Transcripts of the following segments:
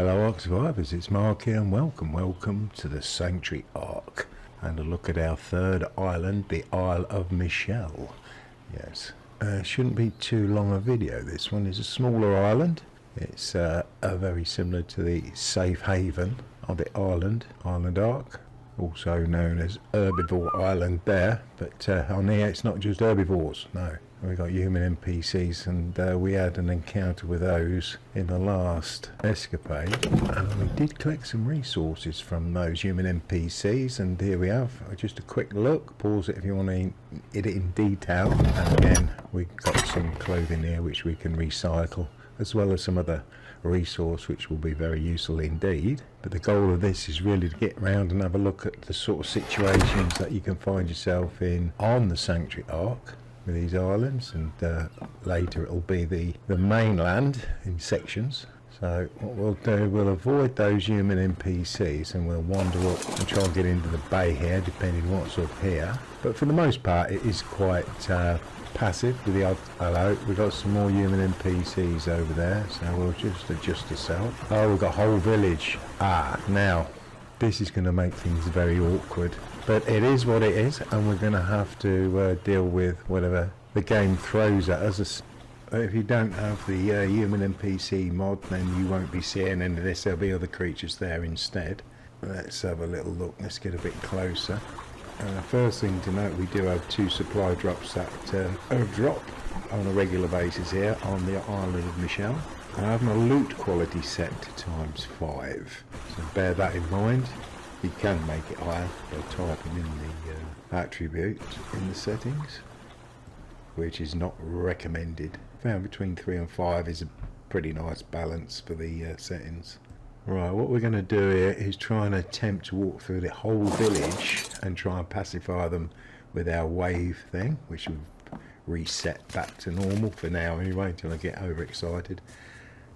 Hello Ark Survivors, it's Mark here and welcome to the Sanctuary Ark and a look at our third island, the Isle of Michelle. Yes, shouldn't be too long a video. This one is a smaller island. It's very similar to the safe haven of the Island Ark, also known as Herbivore Island there, but on here it's not just herbivores, no. We got human NPCs, and we had an encounter with those in the last escapade, and we did collect some resources from those human NPCs, and here we have just a quick look. Pause it if you want to hit it in detail. And again, we've got some clothing here which we can recycle, as well as some other resource which will be very useful indeed. But the goal of this is really to get around and have a look at the sort of situations that you can find yourself in on the Sanctuary Ark with these islands, and later it'll be the mainland in sections. So what we'll do, we'll avoid those human NPCs and we'll wander up and try and get into the bay here, depending what's up here. But for the most part it is quite passive with the odd hello. We've got some more human NPCs over there, so we'll just adjust ourselves. Oh, we've got a whole village. Now this is going to make things very awkward, but it is what it is, and we're going to have to deal with whatever the game throws at us. If you don't have the human NPC mod, then you won't be seeing any of this. There'll be other creatures there instead. Let's have a little look. Let's get a bit closer. First thing to note, we do have 2 supply drops that drop on a regular basis here on the Island of Michelle. I have my loot quality set to ×5, so bear that in mind. You can make it higher by typing in the attributes in the settings, which is not recommended. Found between 3 and 5 is a pretty nice balance for the settings. Right, what we're going to do here is try and attempt to walk through the whole village and try and pacify them with our wave thing, which will reset back to normal for now anyway, until I get overexcited.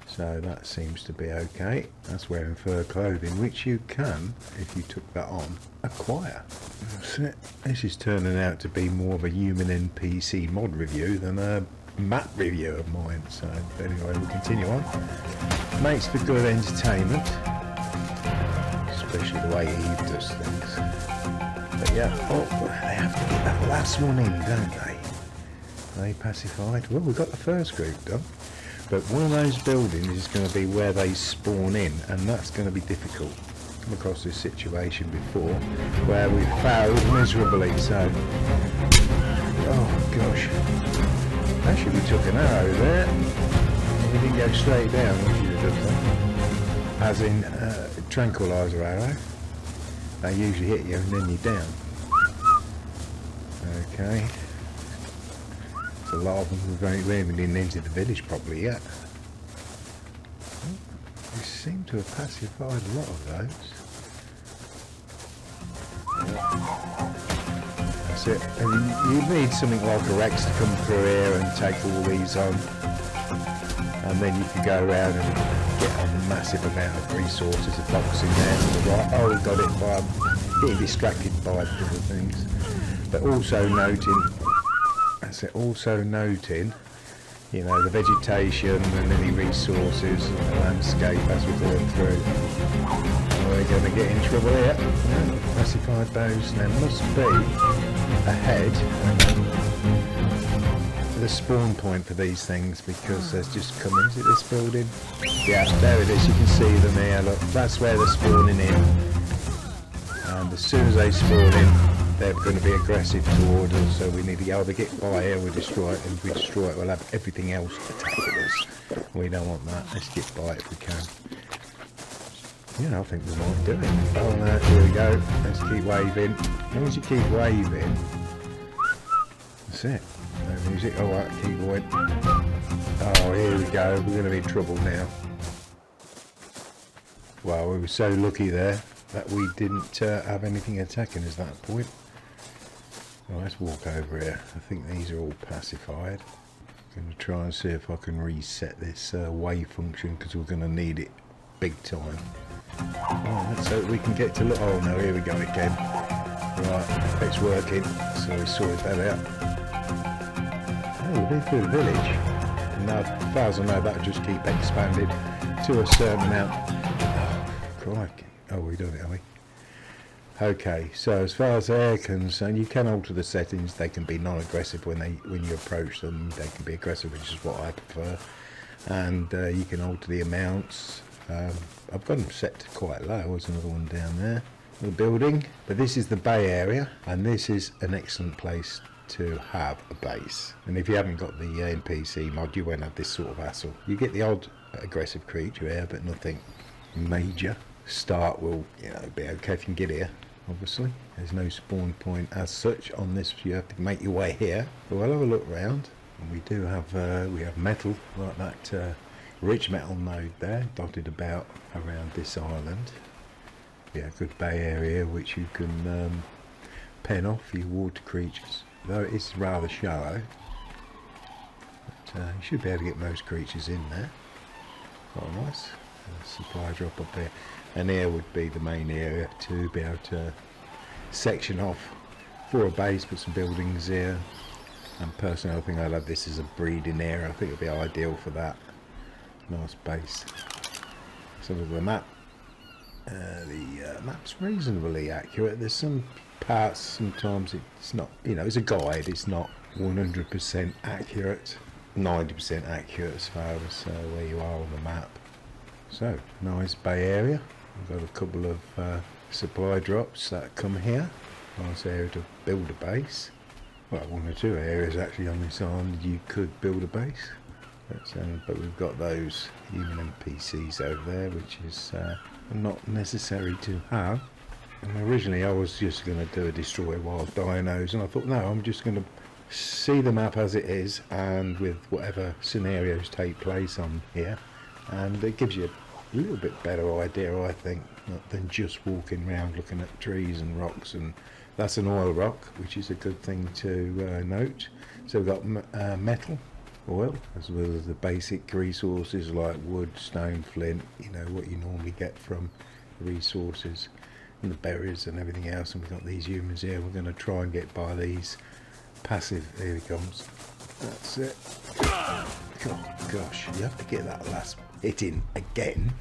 So that seems to be okay. That's wearing fur clothing, which you can, if you took that on, acquire. That's it. This is turning out to be more of a human NPC mod review than a map review of mine. So anyway, we'll continue on. Makes for good entertainment, especially the way Eve does things. But yeah, they have to get that last one in, don't they? They pacified. Well, we've got the first group done. But one of those buildings is going to be where they spawn in, and that's going to be difficult. I've come across this situation before where we failed miserably, so... Oh gosh. Actually we took an arrow there. We didn't go straight down, we should have done that. As in tranquilizer arrow. They usually hit you and then you're down. Okay. A lot of them we haven't even entered the village properly yet. We seem to have pacified a lot of those. That's it. And you need something like a Rex to come through here and take all these on, and then you can go around and get a massive amount of resources. A box in there to the right. Oh, we got it by getting distracted by different things. But also noting. Also noting, you know, the vegetation and any resources and the landscape as we're going through. We're going to get in trouble here. Classified those. There must be ahead the spawn point for these things, because there's just come into this building. Yeah, there it is. You can see them here. Look, that's where they're spawning in. And as soon as they spawn in, they're going to be aggressive toward us, so we need to either get by here or destroy it, and if we destroy it we'll have everything else attacking us. We don't want that. Let's get by it if we can. Yeah, I think we might do it. Oh no, here we go. Let's keep waving. As long as you keep waving, that's it. No music. Alright, keep going. Oh, here we go. We're going to be in trouble now. Well, we were so lucky there that we didn't have anything attacking us at that point. Well, let's walk over here. I think these are all pacified. I'm going to try and see if I can reset this wave function, because we're going to need it big time. Oh, let's hope we can get to look. Oh no, here we go again. Right, it's working. So we sorted that out. Oh, we've been through the village. And now, as far as I know, that'll just keep expanding to a certain amount. Oh, crikey. Oh, we're doing it, are we? Okay, so as far as they're concerned, you can alter the settings. They can be non-aggressive when you approach them. They can be aggressive, which is what I prefer. And you can alter the amounts. I've got them set to quite low. There's another one down there. The building, but this is the bay area, and this is an excellent place to have a base. And if you haven't got the NPC mod, you won't have this sort of hassle. You get the odd aggressive creature here, but nothing major. Start will, be okay if you can get here. Obviously, there's no spawn point as such on this. You have to make your way here. But we'll have a look around, and we do have metal like that rich metal node there, dotted about around this island. Yeah, good bay area which you can pen off your water creatures, though it is rather shallow. But you should be able to get most creatures in there. Quite nice. Supply drop up there, and here would be the main area to be able to section off for a base, put some buildings here. And personally, I think I'd have this as a breeding area. I think it'd be ideal for that. Nice base. So look at the map. The map's reasonably accurate. There's some parts sometimes it's not, it's a guide, it's not 100% accurate, 90% accurate as far as where you are on the map. So, nice bay area. We've got a couple of supply drops that come here. Nice area to build a base. Well, one or two areas actually on this island you could build a base. But we've got those human NPCs over there, which is not necessary to have. And originally I was just going to do a destroy wild dinos, and I thought, no, I'm just going to see the map as it is, and with whatever scenarios take place on here, and it gives you a little bit better idea, I think, than just walking around looking at trees and rocks. And that's an oil rock, which is a good thing to note. So we've got metal, oil, as well as the basic resources like wood, stone, flint, what you normally get from resources, and the berries and everything else. And we've got these humans here. We're going to try and get by these passive. Here he comes. That's it. Oh gosh, you have to get that last hit in again.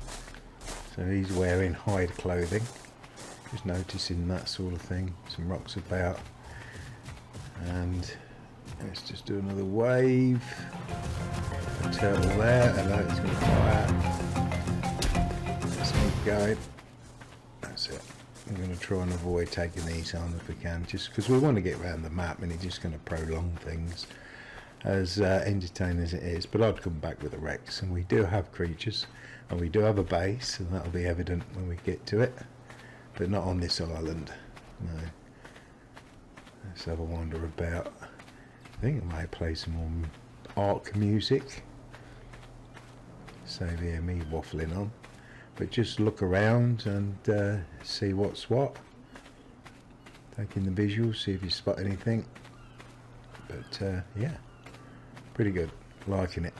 So he's wearing hide clothing. Just noticing that sort of thing. Some rocks about, and let's just do another wave. A turtle there. Hello, it's going to fire. Let's keep going. That's it. I'm going to try and avoid taking these on if we can, just because we want to get around the map, and it's just going to prolong things, as entertaining as it is. But I'd come back with a Rex, and we do have creatures, and we do have a base, and that'll be evident when we get to it, but not on this island. No. Let's have a wander about. I think I might play some more Ark music. Save here me waffling on, but just look around and see what's what. Taking the visuals, see if you spot anything. But yeah, pretty good. Liking it.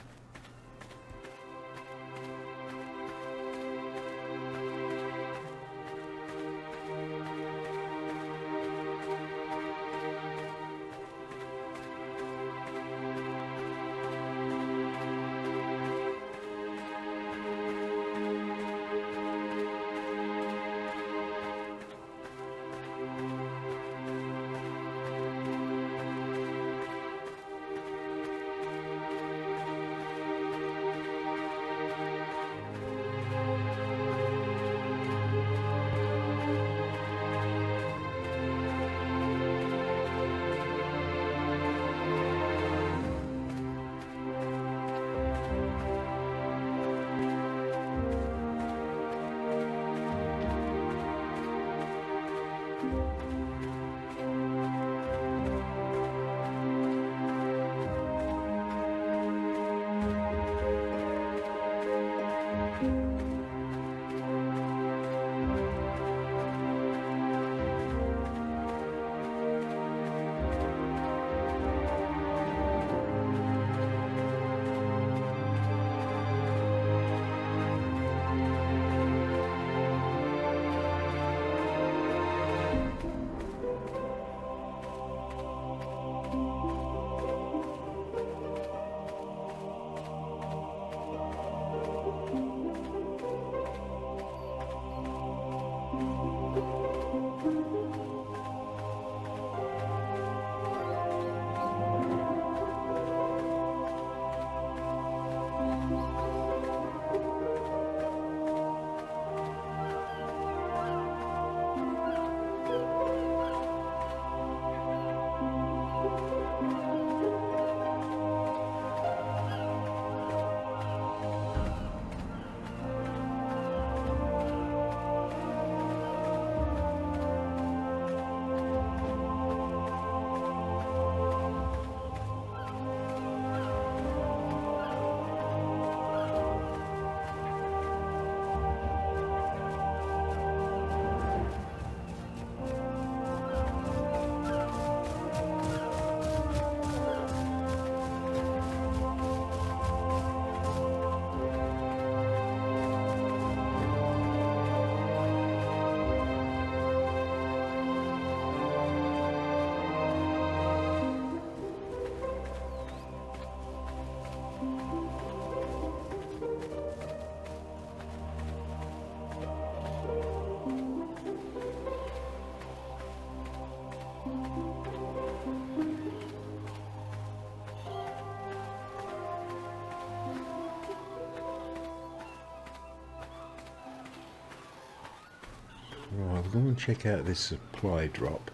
Right, we're going to check out this supply drop.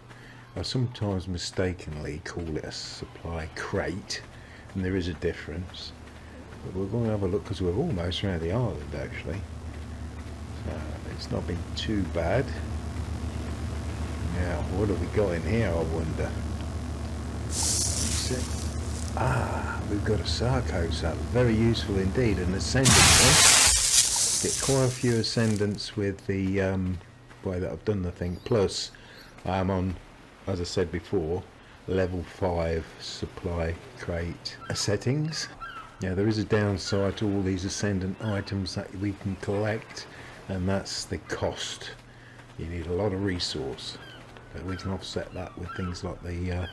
I sometimes mistakenly call it a supply crate, and there is a difference. But we're going to have a look because we're almost around the island actually. So it's not been too bad. Now, what have we got in here, I wonder? Ah, we've got a Sarcos up. Very useful indeed. An ascendant one. Get quite a few ascendants with the way that I've done the thing. Plus, I am on, as I said before, level 5 supply crate settings. Now, there is a downside to all these ascendant items that we can collect, and that's the cost. You need a lot of resource. But we can offset that with things like the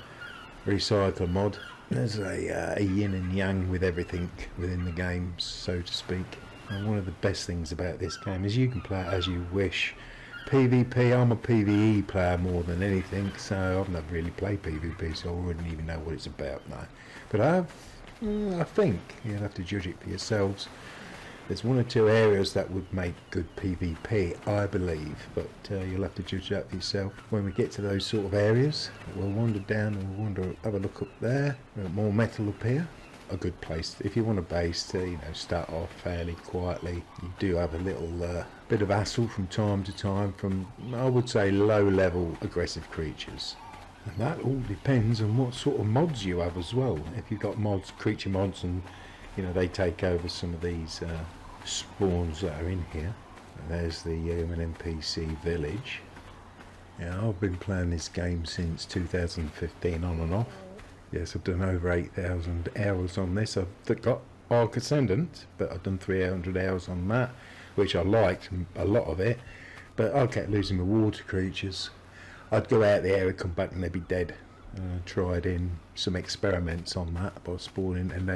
recycle mod. There's a yin and yang with everything within the game, so to speak. And one of the best things about this game is you can play it as you wish. PvP, I'm a PvE player more than anything, so I've not really played PvP, so I wouldn't even know what it's about now. But I think you'll have to judge it for yourselves. There's one or two areas that would make good PvP, I believe, but you'll have to judge that for yourself. When we get to those sort of areas, we'll wander down and have a look up there. More metal up here. A good place if you want a base to, start off fairly quietly. You do have a little bit of hassle from time to time from, I would say, low-level aggressive creatures. And that all depends on what sort of mods you have as well. If you've got mods, creature mods, and they take over some of these spawns that are in here. And there's the human NPC village. Yeah, I've been playing this game since 2015 on and off. Yes, I've done over 8,000 hours on this. I've got Ark Ascendant, but I've done 300 hours on that, which I liked, a lot of it. But I kept losing my water creatures. I'd go out the area, come back and they'd be dead. Tried in some experiments on that by spawning, and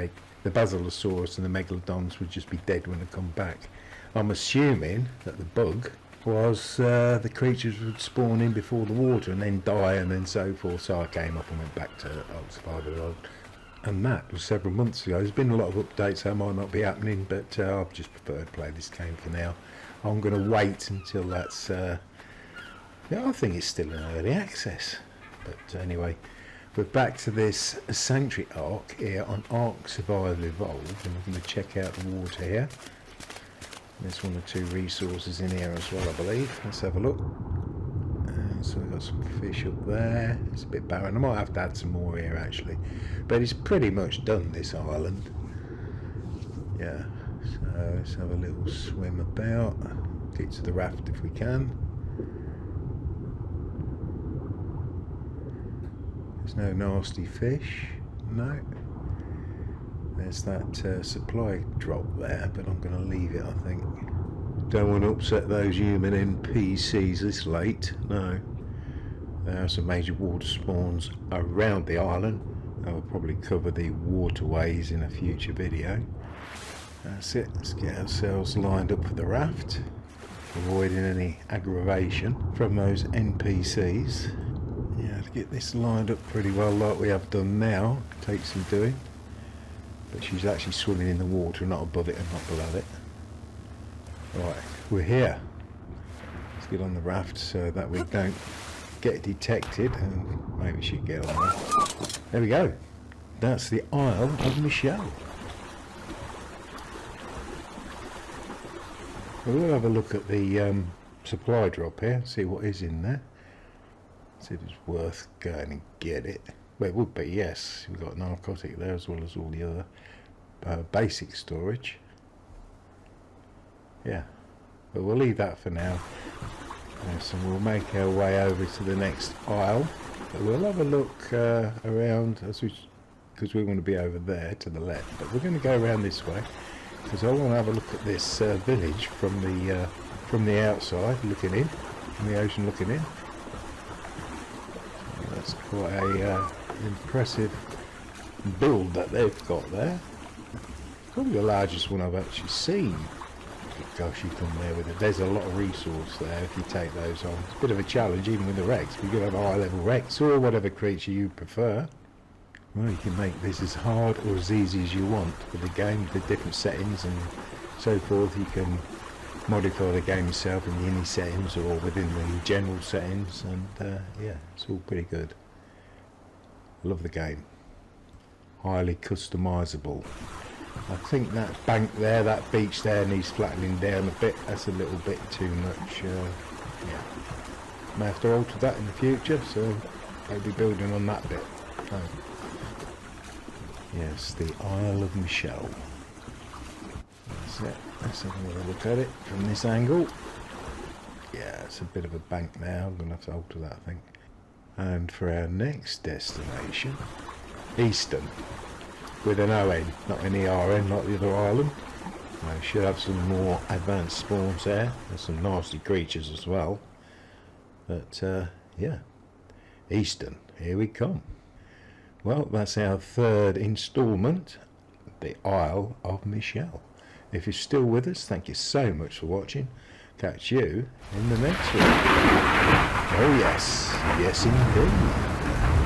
the Basilosaurus and the Megalodons would just be dead when they come back. I'm assuming that the bug was the creatures would spawn in before the water and then die and then so forth. So I came up and went back to Old Survival, and that was several months ago. There's been a lot of updates that might not be happening, but I've just preferred to play this game for now. I'm going to wait until that's I think it's still in early access. But anyway, we're back to this Sanctuary Ark here on Ark Survival Evolved, and we're going to check out the water here. There's one or two resources in here as well, I believe. Let's have a look. So we've got some fish up there. It's a bit barren. I might have to add some more here actually, but it's pretty much done, this island. Yeah, so let's have a little swim about, get to the raft if we can. There's no nasty fish, no. There's that supply drop there, but I'm going to leave it, I think. Don't want to upset those human NPCs this late, no. There are some major water spawns around the island. I will probably cover the waterways in a future video. That's it, let's get ourselves lined up for the raft, avoiding any aggravation from those NPCs. Yeah, to get this lined up pretty well like we have done now, takes some doing. But she's actually swimming in the water, not above it and not below it. Right, we're here. Let's get on the raft so that we don't get detected, and maybe she can get on there. There we go. That's the Isle of Michelle. We'll have a look at the supply drop here, see what is in there. See if it's worth going and get it. Well, it would be, yes. We've got narcotic there as well as all the other basic storage. Yeah, but we'll leave that for now. So we'll make our way over to the next isle. But we'll have a look around, because we want to be over there to the left. But we're going to go around this way, because I want to have a look at this village from the outside, looking in, from the ocean looking in. That's quite a impressive build that they've got there. Probably the largest one I've actually seen. Gosh, you come there with it. There's a lot of resource there if you take those on. It's a bit of a challenge even with the Rex. We could have a high level Rex or whatever creature you prefer. Well, you can make this as hard or as easy as you want with the game, with the different settings and so forth. You can modify the game yourself, and the ini settings are all within the general settings, and yeah, it's all pretty good. Love the game. Highly customizable. I think that bank there, that beach there, needs flattening down a bit. That's a little bit too much. Yeah, may have to alter that in the future, so I'll be building on that bit. Oh. Yes, the Isle of Michel. That's it. Let's have a look at it from this angle. Yeah, it's a bit of a bank now. I'm going to have to alter that, I think. And for our next destination, Easton, with an ON, not an ERN like the other island. I should have some more advanced spawns there. There's some nasty creatures as well. But yeah, Easton, here we come. Well, that's our third instalment, the Isle of Michel. If you're still with us, thank you so much for watching. Catch you in the next one. Oh yes, yes indeed.